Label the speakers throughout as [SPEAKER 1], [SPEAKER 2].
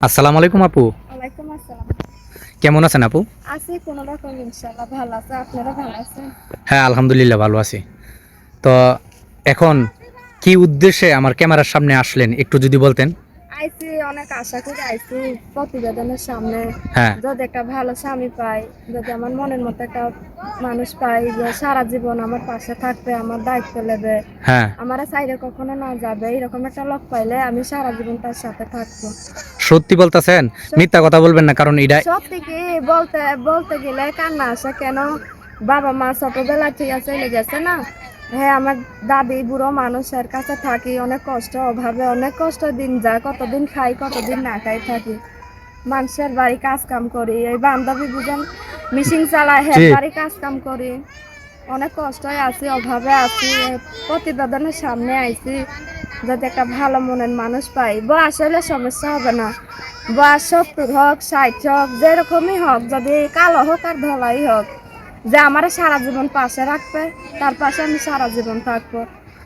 [SPEAKER 1] আসসালামু আলাইকুম আপু।
[SPEAKER 2] ওয়ালাইকুম আসসালাম।
[SPEAKER 1] কেমন আছেন আপু?
[SPEAKER 2] আছি কোনো রকম ইনশাআল্লাহ ভালো আছে। আপনারা ভালো আছেন?
[SPEAKER 1] হ্যাঁ, আলহামদুলিল্লাহ ভালো আছি। তো এখন কি উদ্দেশ্যে আমার ক্যামেরার সামনে আসলেন একটু যদি বলতেন।
[SPEAKER 2] আইছি অনেক আশা করে আইছি প্রতিবেদনের সামনে।
[SPEAKER 1] হ্যাঁ,
[SPEAKER 2] যদি একটা ভালো স্বামী পাই, যদি আমার মনের মতো একটা মানুষ পাই যে সারা জীবন আমার পাশে থাকবে, আমার দায়িত্ব নেবে,
[SPEAKER 1] হ্যাঁ,
[SPEAKER 2] আমার সাইডে কখনো না যাবে, এরকম একটা লোক পাইলে আমি সারা জীবন তার সাথে থাকবো।
[SPEAKER 1] সত্যি বলতেছেন? মিথ্যা
[SPEAKER 2] সত্যি
[SPEAKER 1] কথা বলবেন না, কারণ এটা
[SPEAKER 2] সত্যি কি বলতে বলতে গেলে কান্না আসে কেন? বাবা মা ছোটবেলা থেকে চলে গেছে না। হ্যাঁ, আমার দাদি বুড়ো মানুষের কাছে থাকি, অনেক কষ্ট অভাবে অনেক কষ্ট দিন যায়, কতদিন খাই কতদিন না খাই থাকি। মানুষের বাড়ি কাজ কাম করি, এই বান্ধবী বুঝেন মেশিন চালায়, হ্যাঁ
[SPEAKER 1] জি,
[SPEAKER 2] বাড়ি কাজ কাম করি, অনেক কষ্টই আছি অভাবে আছি। এই প্রতিবেদনের সামনে আইছি, যদি একটা ভালো মনের মানুষ পাই বয়স হলে সমস্যা হবে না। বয়স 70 হোক 60 হোক যেরকমই হোক, যদি কালো হোক আর ধলাই হোক, যে আমার সারা জীবন পাশে রাখবে, তার পাশে আমি সারা জীবন থাকবো।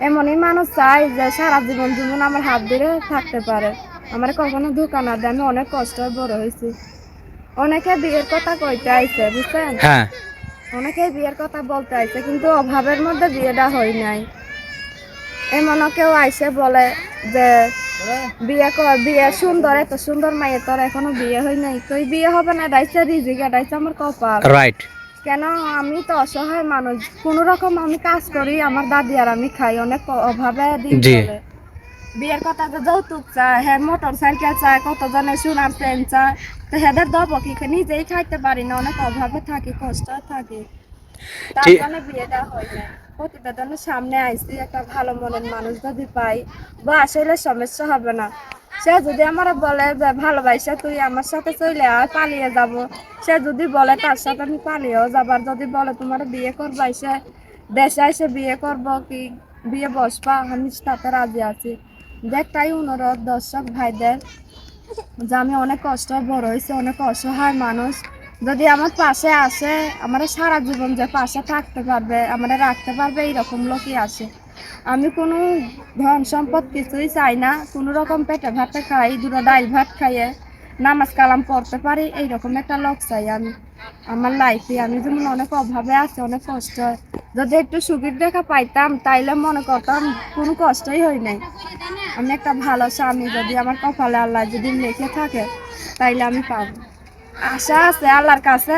[SPEAKER 2] এমনই মানুষ চাই যে সারা জীবন জীবন আমার হাত ধরে থাকতে পারে, আমার কখনো ধোকা না দেয়। আমি অনেক কষ্ট বড় হয়েছি। অনেকে বিয়ের কথা কইতে আইছে বুঝছেন,
[SPEAKER 1] হ্যাঁ,
[SPEAKER 2] অনেকেই বিয়ের কথা বলতে আইছে, কিন্তু অভাবের মধ্যে বিয়েটা হয় নাই। এমনও কেউ আইসে বলে যে বিয়ে কর, বিয়ে সুন্দর, এত সুন্দর মাইয়ে তোর এখনো বিয়ে হয় নাই, তুই বিয়ে হবে না, ডাইছে রিজিক, ডাইছে আমার কপাল।
[SPEAKER 1] রাইট।
[SPEAKER 2] কেন? আমি তো অসহায় মানুষ, কোন রকম আমি কাজ করি, আমার দাদি আর আমি খাই, অনেক অভাবে দিন
[SPEAKER 1] জি,
[SPEAKER 2] চলে। বিয়ের কথা তো যৌতুক চায়, হ্যাঁ মোটর সাইকেল চায়, কতজনে সোনার চেন চায়, তো হেদের দব কি নিজেই খাইতে পারি না, অনেক অভাবে থাকি, কষ্ট থাকি, তার
[SPEAKER 1] ঠিক।
[SPEAKER 2] জন্য বিয়েটা হয় না। প্রতিবেদনের সামনে আইছি, একটা ভালো মনের মানুষ যদি পাই বা আসলে সমস্যা হবে না। সে যদি আমার বলে যে ভালোবাসা তুই আমার সাথে চলে আয় পালিয়ে যাব, সে যদি বলে তার সাথে আমি পালিয়েও যাবার, যদি বলে তোমার বিয়ে করবা সে দেশে এসে বিয়ে করব কি বিয়ে বসবা, আমি তাতে রাজি আছি। দেখটাই অনুরোধ দর্শক ভাইদের, যে আমি অনেক কষ্ট বড় হয়েছে, অনেক অসহায় মানুষ, যদি আমার পাশে আসে, আমার সারা জীবন যে পাশে থাকতে পারবে, আমার রাখতে পারবে, এইরকম লোকই আসে। আমি কোনো ধন সম্পদ কিছুই চাই না, কোনো রকম পেটে ভাতে খাই, দুটো ডাইল ভাত খাইয়ে নামাজ কালাম পড়তে পারি, এইরকম একটা লোক চাই আমি আমার লাইফে। আমি যেমন অনেক অভাবে আছি, অনেক কষ্ট হয়, যদি একটু সুখের দেখা পাইতাম তাইলে মনে করতাম কোনো কষ্টই হয় নাই। আমি একটা ভালো স্বামী যদি আমার কপালে আল্লাহ যদি লিখে থাকে তাইলে আমি পাবো। আশা আছে আল্লাহর কাছে,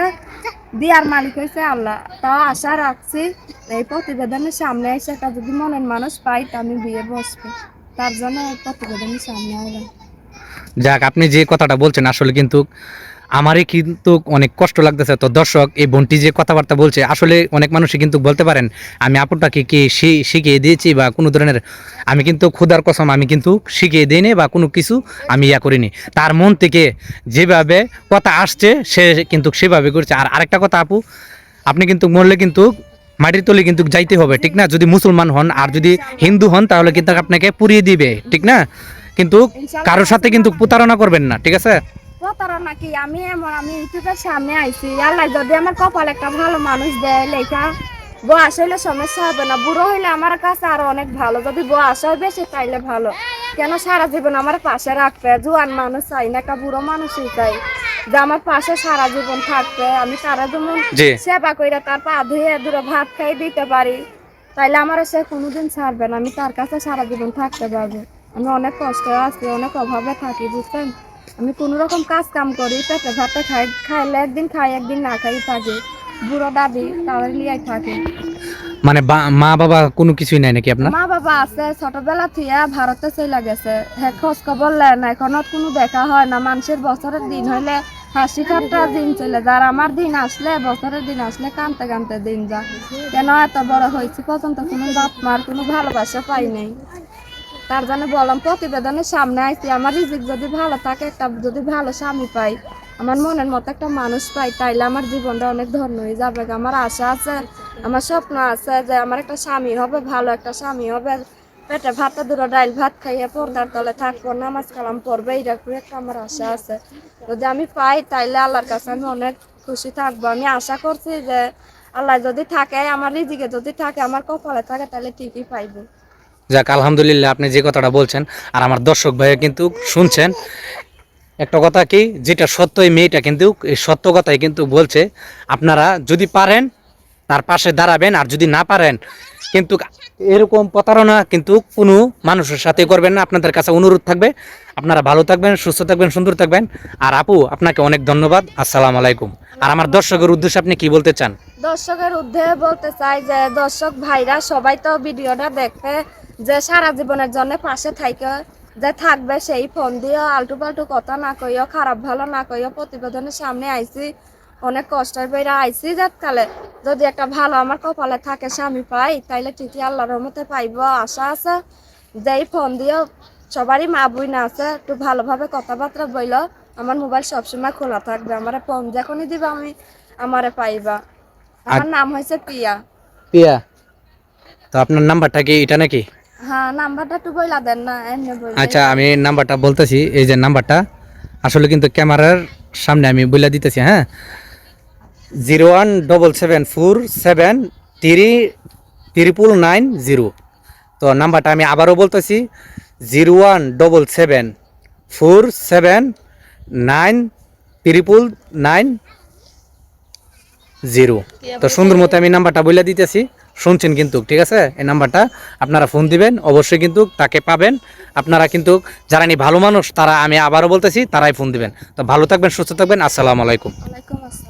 [SPEAKER 2] দিয়ার মালিক হয়েছে আল্লাহ, তাও আশা রাখছি এই প্রতিবেদনের সামনে এসে একটা যদি মনের মানুষ পাই তা আমি বিয়ে বসবো, তার জন্য এই প্রতিবেদনের সামনে আইলাম।
[SPEAKER 1] যাক, আপনি যে কথাটা বলছেন আসলে কিন্তু আমারই কিন্তু অনেক কষ্ট লাগতেছে। তো দর্শক, এই বোনটি যে কথাবার্তা বলছে, আসলে অনেক মানুষই কিন্তু বলতে পারেন আমি আপুটাকে কি শিখিয়ে দিয়েছি বা কোনো ধরনের, আমি কিন্তু খুদার কসম আমি কিন্তু শিখিয়ে দিইনি বা কোনো কিছু আমি করিনি। তার মন থেকে যেভাবে কথা আসছে সে কিন্তু সেভাবে করছে। আর আরেকটা কথা আপু, আপনি কিন্তু মরলে কিন্তু মাটির তলে কিন্তু যাইতে হবে,
[SPEAKER 2] জি,
[SPEAKER 1] ঠিক না? যদি মুসলমান হন আর
[SPEAKER 2] হ্যাঁ
[SPEAKER 1] যদি
[SPEAKER 2] ইনশাল্লাহ
[SPEAKER 1] হিন্দু হন তাহলে কিন্তু
[SPEAKER 2] যাব।
[SPEAKER 1] আপনাকে পুড়িয়ে দিবে, ঠিক না? কিন্তু
[SPEAKER 2] ইনশাল্লাহ
[SPEAKER 1] কারোর সাথে কিন্তু
[SPEAKER 2] মুসলমান।
[SPEAKER 1] প্রতারণা করবেন না, ঠিক আছে?
[SPEAKER 2] প্রতারণা কি? আমি এমন, আমি ইউটিউবের সামনে আইছি, আল্লাহ যদি আমার কপালে একটা ভালো মানুষ দেয় লেখা, বয়স হইলে সমস্যা হবে না, বুড়ো হইলে আমার কাছে আরো অনেক ভালো, যদি বয়স হয় বেশি তাইলে ভালো। কেন? সারা জীবন আমার পাশে রাখবে, জোয়ান মানুষ চাই না, একটা বুড়ো মানুষই চাই যে আমার পাশে সারা জীবন থাকবে, আমি তারা যেমন
[SPEAKER 1] জি।
[SPEAKER 2] সেবা কইরা তার পা ধুয়ে দুটো ভাত খাই দিতে পারি, তাইলে আমার সে কোনোদিন ছাড়বে না, আমি তার কাছে সারা জীবন থাকতে পারবো। আমি অনেক কষ্টে আছি, অনেক অভাবে থাকি বুঝছেন। আমি কোনো রকম কাজ কাম করি, পেটে ভাতে খাই, খাইলে একদিন খাই একদিন না খাই থাকি। বুড়ো দাদি তাদের লিয়াই থাকে।
[SPEAKER 1] মানে মা বাবা কোনো কিছুই নাই নাকি আপনার?
[SPEAKER 2] মা বাবা আছে, ছোটবেলা থেকে ভারতে চলে গেছে, হ্যাঁ খোঁজ খবর নেয় না, এখনো কোনো দেখা হয় না। মানুষের বছরের দিন হইলে হাসি ঠাট্টা দিন চলে যায়, আর আমার দিন আসলে, বছরের দিন আসলে কানতে কানতে দিন যায়। কেন? এত বড় হয়েছি পর্যন্ত কোনো বাপ মার কোনো ভালোবাসা পাই নাই, তার জন্য বললাম প্রতিবেদনের সামনে আইছি। আমার রিজিক যদি ভালো থাকে, একটা যদি ভালো স্বামী পাই, আমার মনের মতো একটা মানুষ পাই, তাইলে আমার জীবনটা অনেক ধন্য হয়ে যাবে। আমার আশা আছে, আমার স্বপ্ন আছে যে আমার একটা স্বামী হবে, ভালো একটা স্বামী হবে, পেটে ভাতে দুটো ডাইল ভাত খাইয়ে পর্দার তলে থাকবো, নামাজ কালাম পড়বে, এইরকম একটা আমার আশা আছে। যদি আমি পাই তাইলে আল্লাহর কাছে আমি অনেক খুশি থাকবো। আমি আশা করছি যে আল্লাহ যদি থাকে, আমার রিজিকে যদি থাকে, আমার কপালে থাকে, তাহলে ঠিকই পাইবো।
[SPEAKER 1] যাক, আলহামদুলিল্লাহ, আপনি যে কথাটা বলছেন আর আমার দর্শক ভাইয়া কিন্তু শুনছেন। একটা কথা কি, যেটা সত্য এই মেয়েটা কিন্তু এই সত্য কথাই কিন্তু বলছে। আপনারা যদি পারেন তার পাশে দাঁড়াবেন, আর যদি না পারেন কিন্তু এরকম প্রতারণা কিন্তু কোনো মানুষের সাথে করবেন না। আপনাদের কাছে অনুরোধ থাকবে, আপনারা ভালো থাকবেন, সুস্থ থাকবেন, সুন্দর থাকবেন। আর আপু, আপনাকে অনেক ধন্যবাদ। আসসালামু আলাইকুম। আর আমার দর্শকের উদ্দেশ্যে আপনি কি বলতে চান?
[SPEAKER 2] দর্শকের উদ্দেশ্যে বলতে চাই যে দর্শক ভাইরা সবাই তো ভিডিওটা দেখবে, যে সারা জীবনের জন্য পাশে থাইকে যে থাকবে, সেই ফোন দিয়ে আলটু পাল্টু কথা না কইও, খারাপ ভালো না কইও। প্রতিবেদনের সামনে আইছি, অনেক কষ্টের বেড়ে আইছি, যাতকালে যদি একটা ভালো আমার কপালে থাকে স্বামী পাই, তাইলে ঠিকই আল্লাহর রহমতে পাইব আশা আছে। যেই ফোন দিয়েও সবারই মা বই না আছে, একটু ভালোভাবে কথাবার্তা বইল। আমার মোবাইল সবসময় খোলা থাকবে, আমার ফোন যখনই দিবা আমি আমারে পাইবা। আমার নাম হয়েছে পিয়া।
[SPEAKER 1] পিয়া, তো আপনার নাম্বারটা কি এটা নাকি?
[SPEAKER 2] হ্যাঁ, নাম্বারটা একটু বইলা দেন না, এমনি বইলে।
[SPEAKER 1] আচ্ছা, আমি নাম্বারটা বলতেছি। এই যে নাম্বারটা আসলে কিন্তু ক্যামেরার সামনে আমি বলে দিতেছি, হ্যাঁ। 01774739990। তো নাম্বারটা আমি আবারও বলতেছি, 01774799990। তো সুন্দর মতো আমি নাম্বারটা বলে দিতেছি, শুনছেন কিন্তু, ঠিক আছে? এই নাম্বারটা আপনারা ফোন দিবেন, অবশ্যই কিন্তু তাকে পাবেন। আপনারা কিন্তু যারা ভালো মানুষ, তারা, আমি আবারও বলতেছি, তারাই ফোন দিবেন। তো ভালো থাকবেন, সুস্থ থাকবেন। আসসালামু আলাইকুম।
[SPEAKER 2] ওয়ালাইকুম আসসালাম।